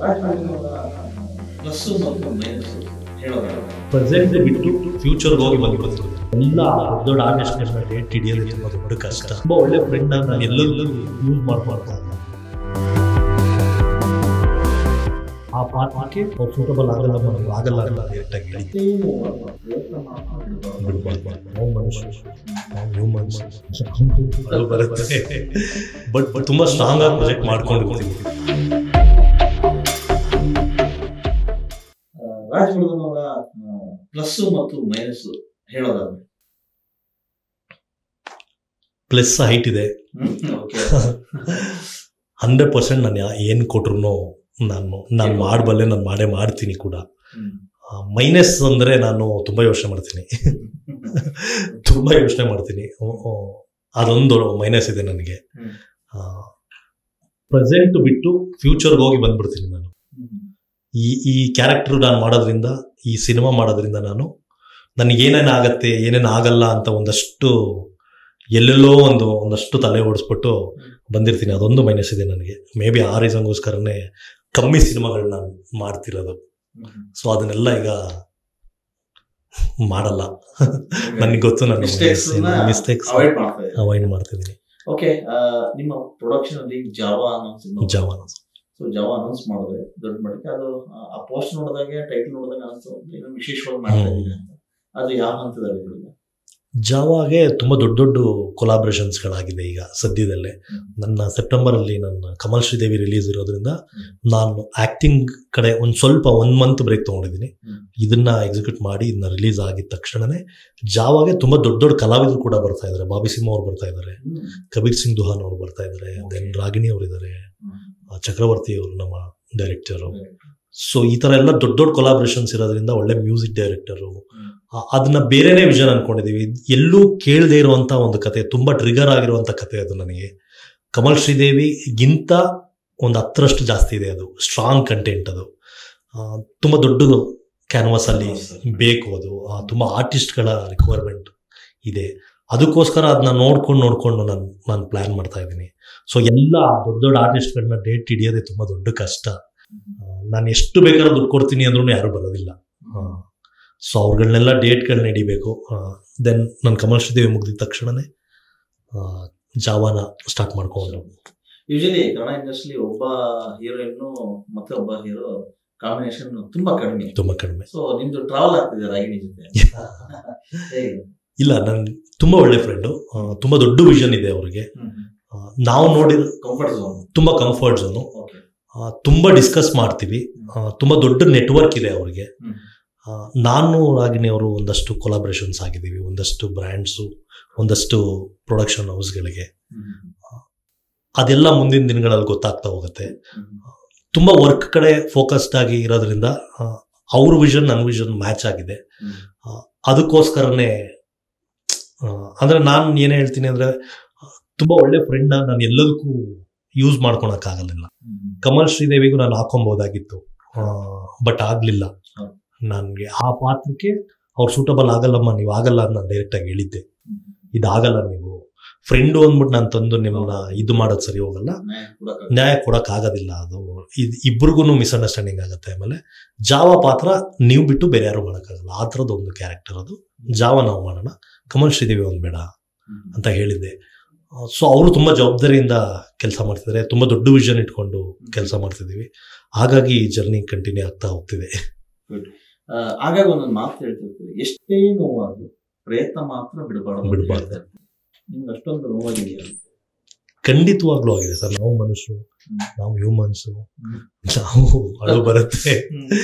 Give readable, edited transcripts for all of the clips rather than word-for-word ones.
Plus ಮತ್ತು minus ಹೇಳೋಣ. Present ಬಿಟ್ಟು ಫ್ಯೂಚರ್ಗೆ ಹೋಗಿ ಬಂದ್ಬಿಡ್ತೀನಿ. ಎಲ್ಲ ದೊಡ್ಡ ದೊಡ್ಡ ಆರ್ಟಿಸ್ಟ್ಗಳನ್ನ ಡೇಟ್ ಹಿಡಿಯೋದು ತುಂಬ ದೊಡ್ಡ ಕಷ್ಟ. ತುಂಬ ಒಳ್ಳೆ ಫ್ರೆಂಡ್ ನಾನು ಎಲ್ಲರೂ ಯೂಸ್ ಮಾಡ್ಬಾರ್ದು. ಆ ಪಾತ್ರಕ್ಕೆ ಸೂಟಬಲ್ ಆಗಲ್ಲ, ಆಗಲ್ಲ ಅಂತ ಡೈರೆಕ್ಟಾಗಿ ಹೇಳಿ ಬಿಡ್ಬಾರ್ದು. ನಾವು ಮನುಷ್ಯರು, ನಾವು ಹ್ಯೂಮನ್ಸ್, ಅದು ಬರುತ್ತೆ. ಬಟ್ ತುಂಬ ಸ್ಟ್ರಾಂಗ್ ಆಗಿ ಪ್ರೊಜೆಕ್ಟ್ ಮಾಡ್ಕೊಂಡಿರ್ತೀವಿ. ರಾಜವರ್ಧನ್ ಅವರ ಪ್ಲಸ್ ಮತ್ತು ಮೈನಸ್ ಹೇಳೋದಾದ್ರೆ, ಪ್ಲಸ್ ಹೈಟ್ ಇದೆ, 100% ನಾನು ಏನು ಕೊಟ್ರು ನಾನು ಮಾಡಬಲ್ಲೆ, ನಾನು ಮಾಡೇ ಮಾಡ್ತೀನಿ ಕೂಡ. ಮೈನಸ್ ಅಂದರೆ ನಾನು ತುಂಬ ಯೋಚನೆ ಮಾಡ್ತೀನಿ. ಅದೊಂದು ಮೈನಸ್ ಇದೆ ನನಗೆ. ಪ್ರೆಸೆಂಟ್ ಬಿಟ್ಟು ಫ್ಯೂಚರ್ಗೆ ಹೋಗಿ ಬಂದ್ಬಿಡ್ತೀನಿ ನಾನು. ಈ ಕ್ಯಾರೆಕ್ಟರ್ ನಾನು ಮಾಡೋದ್ರಿಂದ, ಈ ಸಿನಿಮಾ ಮಾಡೋದ್ರಿಂದ ನನಗೇನೇನು ಆಗತ್ತೆ ಏನೇನು ಆಗಲ್ಲ ಅಂತ ಒಂದಷ್ಟು ಎಲ್ಲೆಲ್ಲೋ ಒಂದಷ್ಟು ತಲೆ ಓಡಿಸ್ಬಿಟ್ಟು ಬಂದಿರ್ತೀನಿ. ಅದೊಂದು ಮೈನಸ್ ಇದೆ ನನಗೆ. ಮೇ ಬಿ ಆ ರೀಸನ್ಗೋಸ್ಕರನೇ ಕಮ್ಮಿ ಸಿನಿಮಾಗಳು ನಾನು ಮಾಡ್ತಿರೋದು. ಸೊ ಅದನ್ನೆಲ್ಲ ಈಗ ಮಾಡಲ್ಲ. ನನಗೆ ಗೊತ್ತು, ನನ್ನ ಮಿಸ್ಟೇಕ್ಸ್ ಅವಾಯ್ಡ್ ಮಾಡ್ತಿದ್ದೀನಿ. ಓಕೆ, ನಿಮ್ಮ ಪ್ರೊಡಕ್ಷನ್ ಅಲ್ಲಿ ಜಾವಾ ಅನೌನ್ಸ್ ಮಾಡಿದ್ರೆ ದೊಡ್ಡ ಮಟ್ಟಕ್ಕೆ ಅದು ಆ ಪೋಸ್ಟ್ ನೋಡಿದಾಗ, ಟೈಟಲ್ ನೋಡಿದಾಗ ಅನಿಸ್ತು ವಿಶೇಷವಾಗಿ ಮಾಡ್ತಾ ಇದ್ದೀವಿ ಅಂತ. ಅದು ಯಾವ ಹಂತದಲ್ಲಿ? ಜಾವಾಗೆ ತುಂಬ ದೊಡ್ಡ ಕೊಲಾಬ್ರೇಷನ್ಸ್ಗಳಾಗಿದೆ ಈಗ ಸದ್ಯದಲ್ಲೇ. ನನ್ನ ಸೆಪ್ಟೆಂಬರಲ್ಲಿ ನನ್ನ ಕಮಲ್ ಶ್ರೀದೇವಿ ರಿಲೀಸ್ ಇರೋದ್ರಿಂದ ನಾನು ಆ್ಯಕ್ಟಿಂಗ್ ಕಡೆ ಸ್ವಲ್ಪ 1 ಮಂತ್ ಬ್ರೇಕ್ ತೊಗೊಂಡಿದ್ದೀನಿ. ಇದನ್ನ ಎಕ್ಸಿಕ್ಯೂಟ್ ಮಾಡಿ ಇದನ್ನ ರಿಲೀಸ್ ಆಗಿದ ತಕ್ಷಣನೇ ಜಾವಾಗೆ ತುಂಬ ದೊಡ್ಡ ಕಲಾವಿದರು ಕೂಡ ಬರ್ತಾ ಇದ್ದಾರೆ. ಬಾಬಿ ಸಿಂಹ ಅವ್ರು ಬರ್ತಾ ಇದ್ದಾರೆ, ಕಬೀರ್ ಸಿಂಗ್ ದುಹಾನ್ ಅವರು ಬರ್ತಾ ಇದ್ದಾರೆ, ದೆನ್ ರಾಗಿಣಿ ಅವರು ಇದ್ದಾರೆ, ಚಕ್ರವರ್ತಿ ಅವರು ನಮ್ಮ ಡೈರೆಕ್ಟರು. ಸೊ ಈ ಥರ ಎಲ್ಲ ದೊಡ್ಡ ಕೊಲಾಬ್ರೇಷನ್ಸ್ ಇರೋದ್ರಿಂದ ಒಳ್ಳೆ ಮ್ಯೂಸಿಕ್ ಡೈರೆಕ್ಟರು, ಅದನ್ನ ಬೇರೆನೇ ವಿಷನ್ ಅನ್ಕೊಂಡಿದ್ದೀವಿ. ಎಲ್ಲೂ ಕೇಳದೇ ಇರುವಂಥ ಒಂದು ಕತೆ, ತುಂಬ ಟ್ರಿಗರ್ ಆಗಿರುವಂಥ ಕತೆ ಅದು. ನನಗೆ ಕಮಲ್ ಶ್ರೀದೇವಿಗಿಂತ ಒಂದು 10ರಷ್ಟು ಜಾಸ್ತಿ ಇದೆ. ಅದು ಸ್ಟ್ರಾಂಗ್ ಕಂಟೆಂಟ್. ಅದು ತುಂಬ ದೊಡ್ಡ ಕ್ಯಾನ್ವಾಸ್ ಅಲ್ಲಿ ಬೇಕು. ಅದು ತುಂಬ ಆರ್ಟಿಸ್ಟ್ಗಳ ರಿಕ್ವೈರ್ಮೆಂಟ್ ಇದೆ. ಅದಕ್ಕೋಸ್ಕರ ಅದನ್ನ ನೋಡ್ಕೊಂಡು ನಾನು ಪ್ಲಾನ್ ಮಾಡ್ತಾ ಇದ್ದೀನಿ. ಸೊ ಎಲ್ಲ ದೊಡ್ಡ ಆರ್ಟಿಸ್ಟ್ಗಳನ್ನ ಡೇಟ್ ಹಿಡಿಯೋದೇ ತುಂಬ ದೊಡ್ಡ ಕಷ್ಟ. ನಾನು ಎಷ್ಟು ಬೇಕಾದ್ರೂ ದುಡ್ಡು ಕೊಡ್ತೀನಿ ಅಂದ್ರೂ ಯಾರು ಬರೋದಿಲ್ಲ. ಸೊ ಅವ್ರುಗಳನ್ನೆಲ್ಲ ಡೇಟ್ಗಳನ್ನ ಹಿಡಿಬೇಕು. ದೆನ್ ನನ್ನ ಕಮಲ್ ಶ್ರೀದೇವಿ ಮುಗಿದ ತಕ್ಷಣನೇ ಜಾವಾನ ಸ್ಟಾರ್ಟ್ ಮಾಡ್ಕೊಂಡು. ಯೂಶಲಿ ಕನ್ನಡ ಇಂಡಸ್ಟ್ರಿ ಒಬ್ಬ ಹೀರೋಯಿನ್ನು ಮತ್ತೆ ಒಬ್ಬ ಹೀರೋ ಕಾಂಬಿನೇಷನ್ ತುಂಬಾ ಕಡಿಮೆ. ಸೊ ನಿಮ್ದು ಟ್ರಾವೆಲ್ ಆಗ್ತಿದೆ ರಾಗಿಣಿ ಜೊತೆ? ಇಲ್ಲ, ನನ್ ತುಂಬಾ ಒಳ್ಳೆ ಫ್ರೆಂಡು, ತುಂಬಾ ದೊಡ್ಡ ವಿಷನ್ ಇದೆ ಅವ್ರಿಗೆ. ನಾವು ನೋಡಿದ ತುಂಬಾ ಕಂಫರ್ಟ್ ಝೋನು, ತುಂಬಾ ಡಿಸ್ಕಸ್ ಮಾಡ್ತೀವಿ, ತುಂಬಾ ದೊಡ್ಡ ನೆಟ್ವರ್ಕ್ ಇದೆ ಅವ್ರಿಗೆ. ನಾನು ರಾಗಿಣಿ ಅವರು ಒಂದಷ್ಟು ಕೊಲಾಬ್ರೇಷನ್ಸ್ ಆಗಿದ್ದೀವಿ, ಒಂದಷ್ಟು ಬ್ರ್ಯಾಂಡ್ಸು, ಒಂದಷ್ಟು ಪ್ರೊಡಕ್ಷನ್ ಹೌಸ್ಗಳಿಗೆ. ಅದೆಲ್ಲ ಮುಂದಿನ ದಿನಗಳಲ್ಲಿ ಗೊತ್ತಾಗ್ತಾ ಹೋಗುತ್ತೆ. ತುಂಬ ವರ್ಕ್ ಕಡೆ ಫೋಕಸ್ಡ್ ಆಗಿ ಇರೋದ್ರಿಂದ ಅವ್ರ ವಿಷನ್ ನನ್ನ ವಿಷನ್ ಮ್ಯಾಚ್ ಆಗಿದೆ. ಅದಕ್ಕೋಸ್ಕರನೇ ಅಂದರೆ ನಾನು ಏನು ಹೇಳ್ತೀನಿ ಅಂದರೆ, ತುಂಬ ಒಳ್ಳೆ ಫ್ರೆಂಡ್ನ ನಾನು ಎಲ್ಲದಕ್ಕೂ ಯೂಸ್ ಮಾಡ್ಕೊಳಕ್ಕಾಗಲಿಲ್ಲ. ಕಮಲ್ ಶ್ರೀದೇವಿಗೂ ನಾನು ಹಾಕೊಬೋದಾಗಿತ್ತು, ಬಟ್ ಆಗಲಿಲ್ಲ. ನನಗೆ ಆ ಪಾತ್ರಕ್ಕೆ ಅವ್ರು ಸೂಟಬಲ್ ಆಗಲ್ಲಮ್ಮ, ನೀವು ಆಗಲ್ಲ ಅಂತ ನಾನು ಡೈರೆಕ್ಟಾಗಿ ಹೇಳಿದ್ದೆ. ಇದಾಗಲ್ಲ, ನೀವು ಫ್ರೆಂಡು ಅಂದ್ಬಿಟ್ಟು ನಾನು ತಂದು ನಿಮ್ಮನ್ನ ಇದು ಮಾಡೋದು ಸರಿ ಹೋಗಲ್ಲ, ನ್ಯಾಯ ಕೊಡೋಕ್ಕಾಗೋದಿಲ್ಲ. ಅದು ಇಬ್ಬರಿಗೂ ಮಿಸ್ಅಂಡರ್ಸ್ಟ್ಯಾಂಡಿಂಗ್ ಆಗುತ್ತೆ. ಆಮೇಲೆ ಜಾವ ಪಾತ್ರ ನೀವು ಬಿಟ್ಟು ಬೇರೆ ಯಾರು ಮಾಡೋಕ್ಕಾಗಲ್ಲ. ಆ ಥರದ್ದು ಒಂದು ಕ್ಯಾರೆಕ್ಟರ್ ಅದು. ಜಾವ ನಾವು ಮಾಡೋಣ, ಕಮಲ್ ಶ್ರೀದೇವಿ ಒಂದು ಬೇಡ ಅಂತ ಹೇಳಿದ್ದೆ. ಸೊ ಅವರು ತುಂಬ ಜವಾಬ್ದಾರಿಯಿಂದ ಕೆಲಸ ಮಾಡ್ತಿದ್ದಾರೆ, ತುಂಬ ದೊಡ್ಡ ವಿಷನ್ ಇಟ್ಕೊಂಡು ಕೆಲಸ ಮಾಡ್ತಿದ್ದೀವಿ. ಹಾಗಾಗಿ ಈ ಜರ್ನಿ ಕಂಟಿನ್ಯೂ ಆಗ್ತಾ ಹೋಗ್ತಿದೆ. ಹಾಗಾಗಿ ಒಂದೊಂದು ಮಾತು ಹೇಳ್ತಿರ್ತೀವಿ, ಎಷ್ಟೇ ನೋವಾದ್ರು ಪ್ರಯತ್ನ ಮಾತ್ರ ಬಿಡಬಾರ್ದು. ನಿಮ್ಗೆ ಅಷ್ಟೊಂದು ನೋವಾಗಿದೆಯಾ? ಖಂಡಿತವಾಗ್ಲೂ ಆಗಿದೆ ಸರ್. ನಾವು ಮನುಷ್ಯರು, ನಾವು ಹ್ಯೂಮನ್ಸು, ನಾವು ಅಳು ಬರುತ್ತೆ.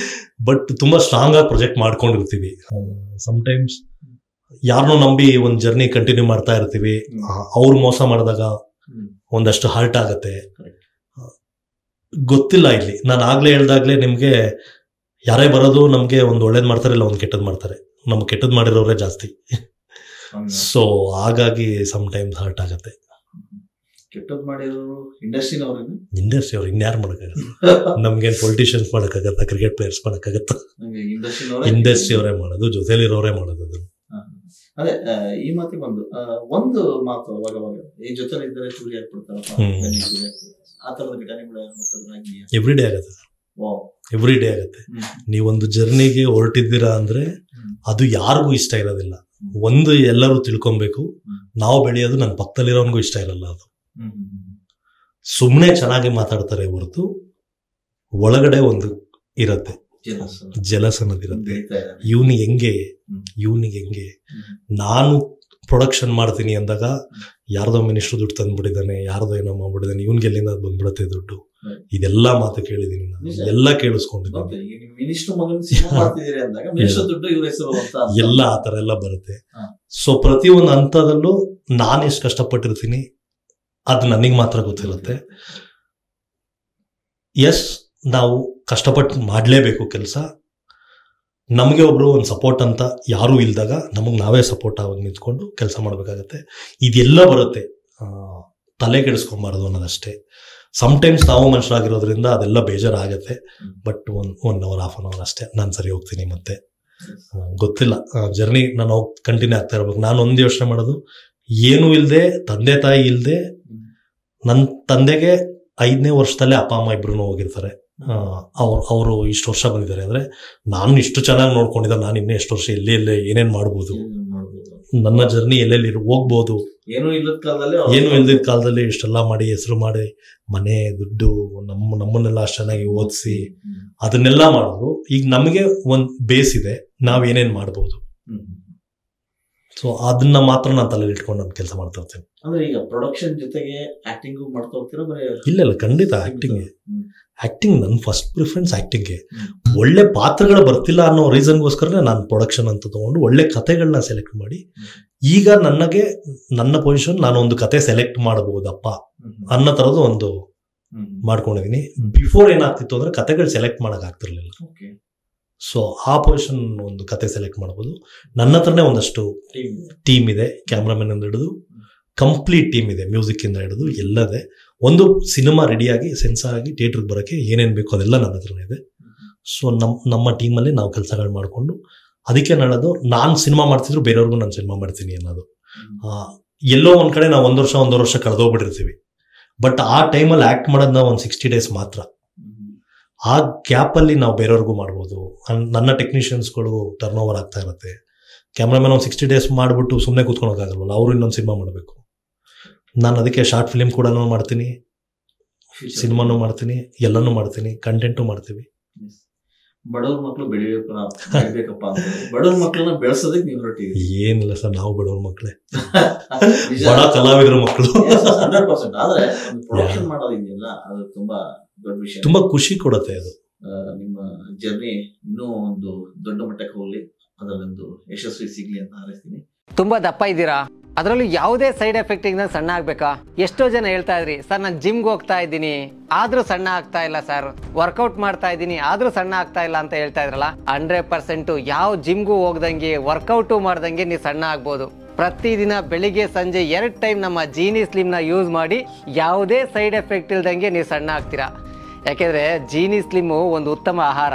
ಬಟ್ ತುಂಬಾ ಸ್ಟ್ರಾಂಗ್ ಆಗಿ ಪ್ರೊಜೆಕ್ಟ್ ಮಾಡ್ಕೊಂಡಿರ್ತೀವಿ. ಸಮ್ಟೈಮ್ಸ್ ಯಾರನ್ನೋ ನಂಬಿ ಒಂದು ಜರ್ನಿ ಕಂಟಿನ್ಯೂ ಮಾಡ್ತಾ ಇರ್ತೀವಿ. ಅವ್ರು ಮೋಸ ಮಾಡಿದಾಗ ಒಂದಷ್ಟು ಹರ್ಟ್ ಆಗತ್ತೆ. ಗೊತ್ತಿಲ್ಲ, ಇಲ್ಲಿ ನಾನು ಆಗ್ಲೇ ಹೇಳ್ದಾಗ್ಲೇ ನಿಮ್ಗೆ ಯಾರೇ ಬರೋದು ನಮ್ಗೆ ಒಂದು ಒಳ್ಳೇದ್ ಮಾಡ್ತಾರೆ, ಇಲ್ಲ ಒಂದು ಕೆಟ್ಟದ್ ಮಾಡ್ತಾರೆ. ನಮ್ಗೆ ಕೆಟ್ಟದ್ ಮಾಡಿರೋರೇ ಜಾಸ್ತಿ. ಸೊ ಹಾಗಾಗಿ ಸಮ್ಟೈಮ್ಸ್ ಹರ್ಟ್ ಆಗತ್ತೆ. ಕೆಟ್ಟದ್ ಮಾಡಿರೋರು ಇಂಡಸ್ಟ್ರಿ ಅವ್ರು ಇನ್ಯಾರು ಮಾಡೋಕ್ಕಾಗತ್ತೆ? ನಮ್ಗೇನು ಪೊಲಿಟಿಷಿಯನ್ಸ್ ಮಾಡೋಕ್ಕಾಗತ್ತ, ಕ್ರಿಕೆಟ್ ಪ್ಲೇಯರ್ಸ್ ಮಾಡೋಕ್ಕಾಗತ್ತ? ಇಂಡಸ್ಟ್ರಿ ಅವರೇ ಮಾಡೋದು, ಜೊತೆಲಿರೋರೇ ಮಾಡೋದು. ಅದು ಅದೇ ಈ ಮಾತಿಗೆ ಒಂದು ಮಾತು ಅವಾಗ ಈ ಜೊತೆ ಇದ್ದರೆ ಚೂರಿ ಹಾಕ್ಬಿಡ್ತಾರಪ್ಪ, ಆ ತರದ ಘಟನೆಗಳು ಎವ್ರಿ ಡೇ ಆಗುತ್ತೆ ಸರ್. ಎವ್ರಿ ಡೇ ಆಗುತ್ತೆ. ನೀವೊಂದು ಜರ್ನಿಗೆ ಹೊರಟಿದ್ದೀರಾ ಅಂದ್ರೆ ಅದು ಯಾರಿಗೂ ಇಷ್ಟ ಇರೋದಿಲ್ಲ. ಒಂದು ಎಲ್ಲರೂ ತಿಳ್ಕೊಬೇಕು, ನಾವು ಬೆಳೆಯೋದು ನನ್ನ ಪಕ್ಕದಲ್ಲಿರೋನ್ಗೂ ಇಷ್ಟ ಇರಲ್ಲ. ಅದು ಸುಮ್ಮನೆ ಚೆನ್ನಾಗಿ ಮಾತಾಡ್ತಾರೆ ಹೊರತು ಒಳಗಡೆ ಒಂದು ಇರತ್ತೆ, ಜಲಸ್ ಅನ್ನೋದಿರತ್ತೆ. ಇವನಿಗೆ ಹೆಂಗೆ ನಾನು ಪ್ರೊಡಕ್ಷನ್ ಮಾಡ್ತೀನಿ ಅಂದಾಗ ಯಾರ್ದೋ ಮಿನಿಸ್ಟ್ರು ದುಡ್ಡು ತಂದ್ಬಿಟ್ಟಿದ್ದಾನೆ, ಯಾರ್ದೋ ಏನೋ ಮಾಡ್ಬಿಟ್ಟಿದ್ದಾನೆ, ಇವನ್ಗೆ ಎಲ್ಲಿಂದ ಬಂದ್ಬಿಡತ್ತೆ ದುಡ್ಡು. ಇದೆಲ್ಲ ಮಾತು ಕೇಳಿದೀನಿ ನಾನು, ಎಲ್ಲ ಕೇಳಿಸ್ಕೊಂಡಿದ್ದೀನಿ. ಎಲ್ಲ ಆ ತರ ಎಲ್ಲ ಬರುತ್ತೆ. ಸೊ ಪ್ರತಿಯೊಂದು ಹಂತದಲ್ಲೂ ನಾನು ಎಷ್ಟು ಕಷ್ಟಪಟ್ಟಿರ್ತೀನಿ ಅದು ನನಗೆ ಮಾತ್ರ ಗೊತ್ತಿರುತ್ತೆ. ಎಸ್, ನಾವು ಕಷ್ಟಪಟ್ಟು ಮಾಡಲೇಬೇಕು ಕೆಲಸ. ನಮಗೆ ಒಬ್ರು ಒಂದು ಸಪೋರ್ಟ್ ಅಂತ ಯಾರೂ ಇಲ್ದಾಗ ನಮಗೆ ನಾವೇ ಸಪೋರ್ಟ್ ಆಗಿ ನಿಂತ್ಕೊಂಡು ಕೆಲಸ ಮಾಡಬೇಕಾಗತ್ತೆ. ಇದೆಲ್ಲ ಬರುತ್ತೆ, ತಲೆ ಕೆಡಿಸ್ಕೊಂಬಾರ್ದು ಅನ್ನೋದಷ್ಟೇ. ಸಮ್ಟೈಮ್ಸ್ ನಾವು ಮನುಷ್ಯರಾಗಿರೋದ್ರಿಂದ ಅದೆಲ್ಲ ಬೇಜಾರಾಗತ್ತೆ. ಬಟ್ 1 hour 1/2 hour ಅಷ್ಟೇ, ನಾನು ಸರಿ ಹೋಗ್ತೀನಿ. ಮತ್ತೆ ಗೊತ್ತಿಲ್ಲ, ಜರ್ನಿ ನಾನು ಕಂಟಿನ್ಯೂ ಆಗ್ತಾ ಇರ್ಬೇಕು. ನಾನು ಒಂದು ಯೋಚನೆ ಮಾಡೋದು, ಏನೂ ಇಲ್ಲದೆ, ತಂದೆ ತಾಯಿ ಇಲ್ಲದೆ, ನನ್ನ ತಂದೆಗೆ 5ನೇ ವರ್ಷದಲ್ಲೇ ಅಪ್ಪ ಅಮ್ಮ ಇಬ್ರು ಹೋಗಿರ್ತಾರೆ. ಅವರು ಇಷ್ಟು ವರ್ಷ ಬಂದಿದ್ದಾರೆ ಅಂದ್ರೆ ನಾನು ಇಷ್ಟು ಚೆನ್ನಾಗಿ ನೋಡ್ಕೊಂಡಿದ್ದಾರೆ. ನಾನು ಇನ್ನೂ ಎಷ್ಟು ವರ್ಷ ಎಲ್ಲೇ ಏನೇನ್ ಮಾಡ್ಬೋದು, ನನ್ನ ಜರ್ನಿ ಎಲ್ಲೆಲ್ಲಿ ಹೋಗ್ಬೋದು. ಏನು ಇಲ್ಲದ ಕಾಲದಲ್ಲಿ ಇಷ್ಟೆಲ್ಲ ಮಾಡಿ ಹೆಸರು ಮಾಡಿ ಮನೆ ದುಡ್ಡು ನಮ್ಮನ್ನೆಲ್ಲ ಅಷ್ಟು ಚೆನ್ನಾಗಿ ಓದಿಸಿ ಅದನ್ನೆಲ್ಲ ಮಾಡಿದ್ರು. ಈಗ ನಮಗೆ ಒಂದು ಬೇಸ್ ಇದೆ, ನಾವೇನೇನ್ ಮಾಡ್ಬೋದು. ಸೊ ಅದನ್ನ ಮಾತ್ರ ನಾನು ತಲೆಯಲ್ಲಿ ಇಟ್ಕೊಂಡು ನಾನು ಕೆಲಸ ಮಾಡ್ತಾ ಇರ್ತೇನೆ. ಅಂದ್ರೆ ಈಗ ಪ್ರೊಡಕ್ಷನ್ ಜೊತೆಗೆ ಆಕ್ಟಿಂಗ್ ಮಾಡ್ತಾ ಹೋಗ್ತೀರಾ? ಇಲ್ಲ, ಖಂಡಿತ ಆಕ್ಟಿಂಗ್ ನನ್ನ ಫಸ್ಟ್ ಪ್ರಿಫರೆನ್ಸ್ ಆಕ್ಟಿಂಗ್ಗೆ. ಒಳ್ಳೆ ಪಾತ್ರಗಳು ಬರ್ತಿಲ್ಲ ಅನ್ನೋ ರೀಸನ್ಗೋಸ್ಕರನೇ ನಾನು ಪ್ರೊಡಕ್ಷನ್ ಅಂತ ತಗೊಂಡು ಒಳ್ಳೆ ಕಥೆಗಳನ್ನ ಸೆಲೆಕ್ಟ್ ಮಾಡಿ, ಈಗ ನನಗೆ ನನ್ನ ಪೊಸಿಷನ್ ನಾನು ಒಂದು ಕತೆ ಸೆಲೆಕ್ಟ್ ಮಾಡಬಹುದಪ್ಪ ಅನ್ನೋ ತರದ್ದು ಒಂದು ಮಾಡ್ಕೊಂಡಿದೀನಿ. ಬಿಫೋರ್ ಏನಾಗ್ತಿತ್ತು ಅಂದ್ರೆ ಕತೆಗಳು ಸೆಲೆಕ್ಟ್ ಮಾಡಕ್ ಆಗ್ತಿರ್ಲಿಲ್ಲ. ಸೊ ಆ ಪೊಸಿಷನ್ ಒಂದು ಕತೆ ಸೆಲೆಕ್ಟ್ ಮಾಡಬಹುದು. ನನ್ನ ಹತ್ರನೇ ಒಂದಷ್ಟು ಟೀಮ್ ಇದೆ, ಕ್ಯಾಮ್ರಾಮನ್ ಇಂದ ಹಿಡಿದು ಕಂಪ್ಲೀಟ್ ಟೀಮ್ ಇದೆ, ಮ್ಯೂಸಿಕ್ ಇಂದ ಹಿಡಿದು ಎಲ್ಲದೇ. ಒಂದು ಸಿನಿಮಾ ರೆಡಿಯಾಗಿ ಸೆನ್ಸಾರ್ ಆಗಿ ಥಿಯೇಟರ್ಗೆ ಬರೋಕ್ಕೆ ಏನೇನು ಬೇಕೋ ಅದೆಲ್ಲ ನನ್ನ ಹತ್ರನೇ ಇದೆ. ಸೊ ನಮ್ಮ ಟೀಮಲ್ಲಿ ನಾವು ಕೆಲಸಗಳು ಮಾಡಿಕೊಂಡು, ಅದಕ್ಕೆ ಹೇಳೋದು, ನಾನು ಸಿನಿಮಾ ಮಾಡ್ತಿದ್ರು ಬೇರೆಯವ್ರಿಗೂ ನಾನು ಸಿನಿಮಾ ಮಾಡ್ತೀನಿ ಅನ್ನೋದು. ಎಲ್ಲೋ ಒಂದ್ ಕಡೆ ನಾವು 1 ವರ್ಷ ಕಳೆದೋಗ್ಬಿಟ್ಟಿರ್ತೀವಿ. ಬಟ್ ಆ ಟೈಮಲ್ಲಿ ಆಕ್ಟ್ ಮಾಡೋದು ನಾವು ಒಂದು 60 days ಮಾತ್ರ. ಆ ಗ್ಯಾಪಲ್ಲಿ ನಾವು ಬೇರೆಯವ್ರಿಗೂ ಮಾಡ್ಬೋದು. ನನ್ನ ಟೆಕ್ನಿಷಿಯನ್ಸ್ಗಳು ಟರ್ನ್ ಓವರ್ ಆಗ್ತಾ ಇರುತ್ತೆ. ಕ್ಯಾಮ್ರಾಮನ್ ಒಂದು 60 days ಮಾಡಿಬಿಟ್ಟು ಸುಮ್ಮನೆ ಕೂತ್ಕೊಳಕ್ಕಾಗಲ್ವಲ್ಲ, ಅವರು ಇನ್ನೊಂದು ಸಿನಿಮಾ ಮಾಡಬೇಕು. ನಾನು ಅದಕ್ಕೆ ಶಾರ್ಟ್ ಫಿಲಿಮ್ ಕೂಡ ಮಾಡ್ತೀನಿ, ಸಿನಿಮಾನು ಮಾಡ್ತೀನಿ, ಎಲ್ಲನೂ ಮಾಡ್ತೀನಿ, ಕಂಟೆಂಟು ಮಾಡ್ತೀವಿ. ಬಡವ್ರ ಮಕ್ಕಳು ಬೆಳಿಬೇಕಪ್ಪ, ಬಡವ್ರ ಮಕ್ಕಳನ್ನ ಬೆಳೆಸೋದಕ್ಕೆ ನೀವು ಹೊರಟಿದ್ದೀರಿ. ಏನಿಲ್ಲ ಸರ್, ನಾವು ಬಡವ್ರ ಮಕ್ಕಳೇ, ಬಡ ಕಲಾವಿದರ ಮಕ್ಕಳು. 100%. ಆದ್ರೆ ಪ್ರೊಡಕ್ಷನ್ ಮಾಡೋದಿದೆಯಲ್ಲ, ಅದು ತುಂಬಾ ದೊಡ್ಡ ವಿಷಯ, ತುಂಬಾ ಖುಷಿ ಕೊಡುತ್ತೆ. ಅದು ನಿಮ್ಮ ಜರ್ನಿ ಇನ್ನೂ ಒಂದು ದೊಡ್ಡ ಮಟ್ಟಕ್ಕೆ ಹೋಗ್ಲಿ, ಅದರಲ್ಲೊಂದು ಯಶಸ್ವಿ ಸಿಗ್ಲಿ ಅಂತ ಹಾರೈಸ್ತೀನಿ. ತುಂಬಾ ದಪ್ಪ ಇದ್ದೀರಾ, ಅದರಲ್ಲೂ ಯಾವುದೇ ಸೈಡ್ ಎಫೆಕ್ಟ್ ಇಂದ ಸಣ್ಣ ಆಗ್ಬೇಕಾ? ಎಷ್ಟೋ ಜನ ಹೇಳ್ತಾ ಇದ್ರಿ, ಸರ್ ನಾನು ಜಿಮ್ಗೆ ಹೋಗ್ತಾ ಇದ್ದೀನಿ ಆದ್ರೂ ಸಣ್ಣ ಆಗ್ತಾ ಇಲ್ಲ ಸರ್, ವರ್ಕೌಟ್ ಮಾಡ್ತಾ ಇದ್ದೀನಿ ಆದ್ರೂ ಸಣ್ಣ ಆಗ್ತಾ ಇಲ್ಲ ಅಂತ ಹೇಳ್ತಾ ಇದ್ರಲ್ಲ. 100% ಯಾವ ಜಿಮ್ಗೂ ಹೋಗ್ದಂಗೆ ವರ್ಕೌಟು ಮಾಡ್ದಂಗೆ ನೀವು ಸಣ್ಣ ಆಗ್ಬೋದು. ಪ್ರತಿದಿನ ಬೆಳಿಗ್ಗೆ ಸಂಜೆ 2 ಟೈಮ್ ನಮ್ಮ ಜೀನಿ ಸ್ಲಿಮ್ ನ ಯೂಸ್ ಮಾಡಿ ಯಾವುದೇ ಸೈಡ್ ಎಫೆಕ್ಟ್ ಇಲ್ದಂಗೆ ನೀವು ಸಣ್ಣ ಆಗ್ತೀರಾ. ಯಾಕೆಂದ್ರೆ ಜೀನಿ ಸ್ಲಿಮ್ ಒಂದು ಉತ್ತಮ ಆಹಾರ.